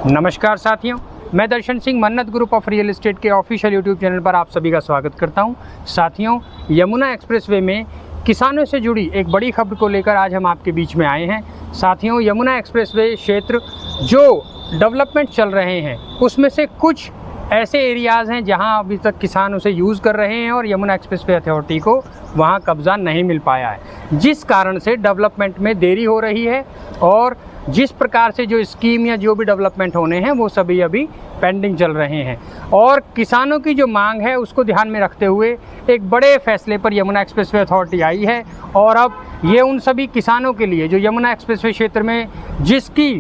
नमस्कार साथियों, मैं दर्शन सिंह मन्नत ग्रुप ऑफ रियल एस्टेट के ऑफिशियल यूट्यूब चैनल पर आप सभी का स्वागत करता हूं। साथियों, यमुना एक्सप्रेसवे में किसानों से जुड़ी एक बड़ी खबर को लेकर आज हम आपके बीच में आए हैं। साथियों, यमुना एक्सप्रेसवे क्षेत्र जो डेवलपमेंट चल रहे हैं उसमें से कुछ ऐसे एरियाज़ हैं जहां अभी तक किसान उसे यूज़ कर रहे हैं और यमुना एक्सप्रेसवे अथॉरिटी को वहां कब्ज़ा नहीं मिल पाया है, जिस कारण से डेवलपमेंट में देरी हो रही है और जिस प्रकार से जो स्कीम या जो भी डेवलपमेंट होने हैं वो सभी अभी पेंडिंग चल रहे हैं। और किसानों की जो मांग है उसको ध्यान में रखते हुए एक बड़े फैसले पर यमुना एक्सप्रेसवे अथॉरिटी आई है और अब ये उन सभी किसानों के लिए जो यमुना एक्सप्रेसवे क्षेत्र में जिसकी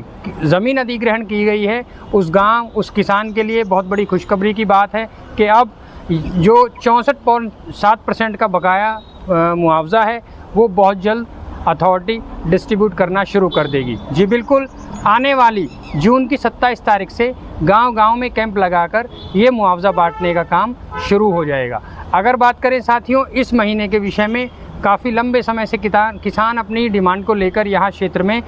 ज़मीन अधिग्रहण की गई है उस गांव उस किसान के लिए बहुत बड़ी खुशखबरी की बात है कि अब जो 64.7% का बकाया मुआवजा है वो बहुत जल्द अथॉरिटी डिस्ट्रीब्यूट करना शुरू कर देगी। जी बिल्कुल, आने वाली जून की 27 तारीख से गांव-गांव में कैंप लगाकर ये मुआवजा बांटने का काम शुरू हो जाएगा। अगर बात करें साथियों इस महीने के विषय में, काफ़ी लंबे समय से किसान अपनी डिमांड को लेकर यहाँ क्षेत्र में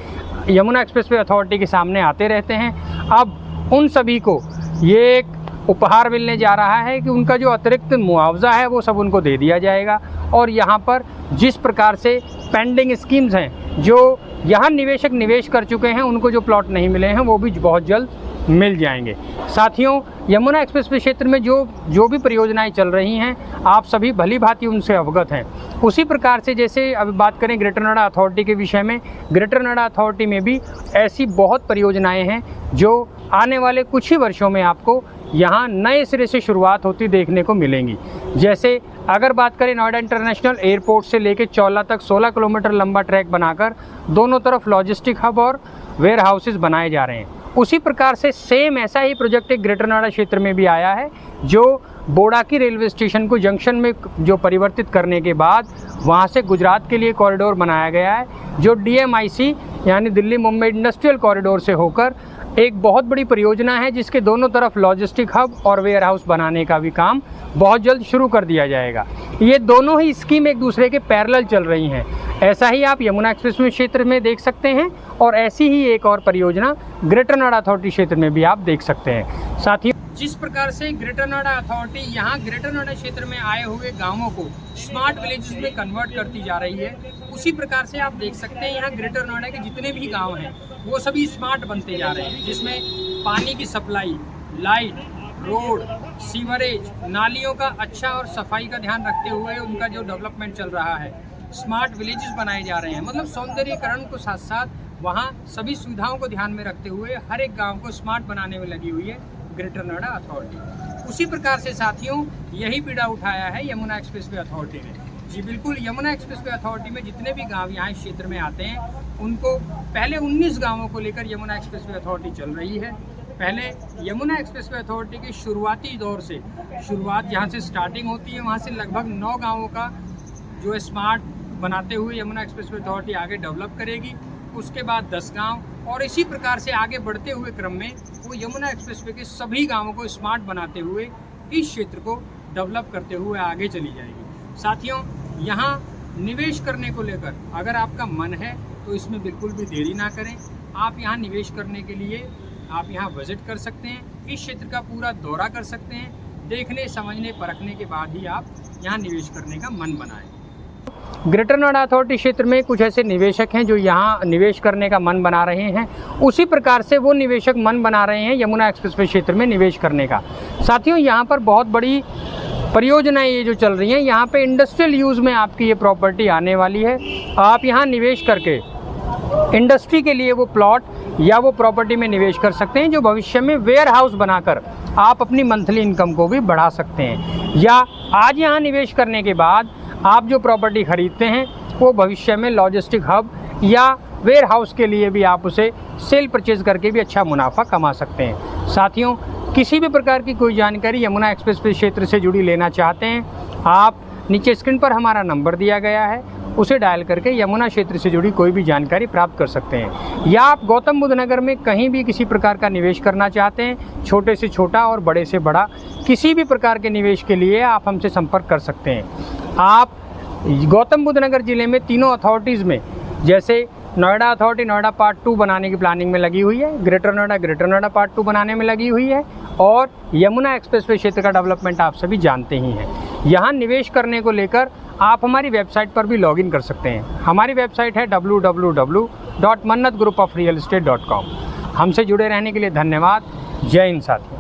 यमुना एक्सप्रेसवे अथॉरिटी के सामने आते रहते हैं। अब उन सभी को ये एक उपहार मिलने जा रहा है कि उनका जो अतिरिक्त मुआवजा है वो सब उनको दे दिया जाएगा और यहाँ पर जिस प्रकार से पेंडिंग स्कीम्स हैं जो यहाँ निवेशक निवेश कर चुके हैं उनको जो प्लॉट नहीं मिले हैं वो भी बहुत जल्द मिल जाएंगे। साथियों, यमुना एक्सप्रेसवे क्षेत्र में जो भी परियोजनाएं चल रही हैं आप सभी भली भांति उनसे अवगत हैं। उसी प्रकार से जैसे अभी बात करें ग्रेटर नोएडा अथॉरिटी के विषय में, ग्रेटर नोएडा अथॉरिटी में भी ऐसी बहुत परियोजनाएं हैं जो आने वाले कुछ ही वर्षों में आपको यहाँ नए सिरे से शुरुआत होती देखने को मिलेंगी। जैसे अगर बात करें नोएडा इंटरनेशनल एयरपोर्ट से लेकर चौला तक 16 किलोमीटर लंबा ट्रैक बनाकर दोनों तरफ लॉजिस्टिक हब और वेयर हाउसेज बनाए जा रहे हैं। उसी प्रकार से सेम ऐसा ही प्रोजेक्ट एक ग्रेटर नोएडा क्षेत्र में भी आया है जो बोड़ाकी रेलवे स्टेशन को जंक्शन में जो परिवर्तित करने के बाद वहाँ से गुजरात के लिए कॉरिडोर बनाया गया है, जो DMIC यानी दिल्ली मुंबई इंडस्ट्रियल कॉरिडोर से होकर एक बहुत बड़ी परियोजना है जिसके दोनों तरफ लॉजिस्टिक हब और वेयर हाउस बनाने का भी काम बहुत जल्द शुरू कर दिया जाएगा। ये दोनों ही स्कीम एक दूसरे के पैरेलल चल रही हैं। ऐसा ही आप यमुना एक्सप्रेसवे क्षेत्र में देख सकते हैं और ऐसी ही एक और परियोजना ग्रेटर नोएडा अथॉरिटी क्षेत्र में भी आप देख सकते हैं। साथ ही जिस प्रकार से ग्रेटर नोएडा अथॉरिटी यहाँ ग्रेटर नोएडा क्षेत्र में आए हुए गाँवों को स्मार्ट विलेजेस में कन्वर्ट करती जा रही है, उसी प्रकार से आप देख सकते हैं यहाँ ग्रेटर नोएडा के जितने भी गाँव हैं वो सभी स्मार्ट बनते जा रहे हैं, जिसमें पानी की सप्लाई, लाइट, रोड, सीवरेज, नालियों का अच्छा और सफाई का ध्यान रखते हुए उनका जो डेवलपमेंट चल रहा है, स्मार्ट विलेजेस बनाए जा रहे हैं। मतलब सौंदर्यीकरण को साथ साथ वहाँ सभी सुविधाओं को ध्यान में रखते हुए हर एक गांव को स्मार्ट बनाने में लगी हुई है ग्रेटर नोएडा अथॉरिटी। उसी प्रकार से साथियों यही पीड़ा उठाया है यमुना एक्सप्रेसवे अथॉरिटी ने। जी बिल्कुल, यमुना एक्सप्रेसवे अथॉरिटी में जितने भी गाँव यहाँ इस क्षेत्र में आते हैं उनको पहले 19 गाँवों को लेकर यमुना एक्सप्रेसवे अथॉरिटी चल रही है। पहले यमुना एक्सप्रेसवे अथॉरिटी के शुरुआती दौर से शुरुआत जहाँ से स्टार्टिंग होती है वहाँ से लगभग 9 गाँवों का जो स्मार्ट बनाते हुए यमुना एक्सप्रेसवे अथॉरिटी आगे डेवलप करेगी। उसके बाद 10 गांव और इसी प्रकार से आगे बढ़ते हुए क्रम में वो यमुना एक्सप्रेसवे के सभी गांवों को स्मार्ट बनाते हुए इस क्षेत्र को डेवलप करते हुए आगे चली जाएगी। साथियों, यहाँ निवेश करने को लेकर अगर आपका मन है तो इसमें बिल्कुल भी देरी ना करें। आप यहाँ निवेश करने के लिए आप यहाँ विजिट कर सकते हैं, इस क्षेत्र का पूरा दौरा कर सकते हैं। देखने समझने परखने के बाद ही आप यहाँ निवेश करने का मन बनाएं। ग्रेटर नोएडा अथॉरिटी क्षेत्र में कुछ ऐसे निवेशक हैं जो यहाँ निवेश करने का मन बना रहे हैं, उसी प्रकार से वो निवेशक मन बना रहे हैं यमुना एक्सप्रेसवे क्षेत्र में निवेश करने का। साथियों, यहाँ पर बहुत बड़ी परियोजनाएं ये जो चल रही हैं, यहाँ पे इंडस्ट्रियल यूज़ में आपकी ये प्रॉपर्टी आने वाली है। आप यहाँ निवेश करके इंडस्ट्री के लिए वो प्लॉट या वो प्रॉपर्टी में निवेश कर सकते हैं जो भविष्य में वेयर हाउस बनाकर आप अपनी मंथली इनकम को भी बढ़ा सकते हैं। या आज यहाँ निवेश करने के बाद आप जो प्रॉपर्टी खरीदते हैं वो भविष्य में लॉजिस्टिक हब या वेयर हाउस के लिए भी आप उसे सेल परचेज करके भी अच्छा मुनाफा कमा सकते हैं। साथियों, किसी भी प्रकार की कोई जानकारी यमुना एक्सप्रेसवे क्षेत्र से जुड़ी लेना चाहते हैं, आप नीचे स्क्रीन पर हमारा नंबर दिया गया है, उसे डायल करके यमुना क्षेत्र से जुड़ी कोई भी जानकारी प्राप्त कर सकते हैं। या आप गौतम बुद्ध नगर में कहीं भी किसी प्रकार का निवेश करना चाहते हैं, छोटे से छोटा और बड़े से बड़ा किसी भी प्रकार के निवेश के लिए आप हमसे संपर्क कर सकते हैं। आप गौतम बुद्ध नगर ज़िले में तीनों अथॉरिटीज़ में जैसे नोएडा अथॉरिटी नोएडा पार्ट 2 बनाने की प्लानिंग में लगी हुई है, ग्रेटर नोएडा पार्ट 2 बनाने में लगी हुई है, और यमुना एक्सप्रेसवे क्षेत्र का डेवलपमेंट आप सभी जानते ही हैं। यहाँ निवेश करने को लेकर आप हमारी वेबसाइट पर भी लॉगिन कर सकते हैं। हमारी वेबसाइट है www.mannatgroupofrealestate.com। हमसे जुड़े रहने के लिए धन्यवाद। जय हिंद साथियों।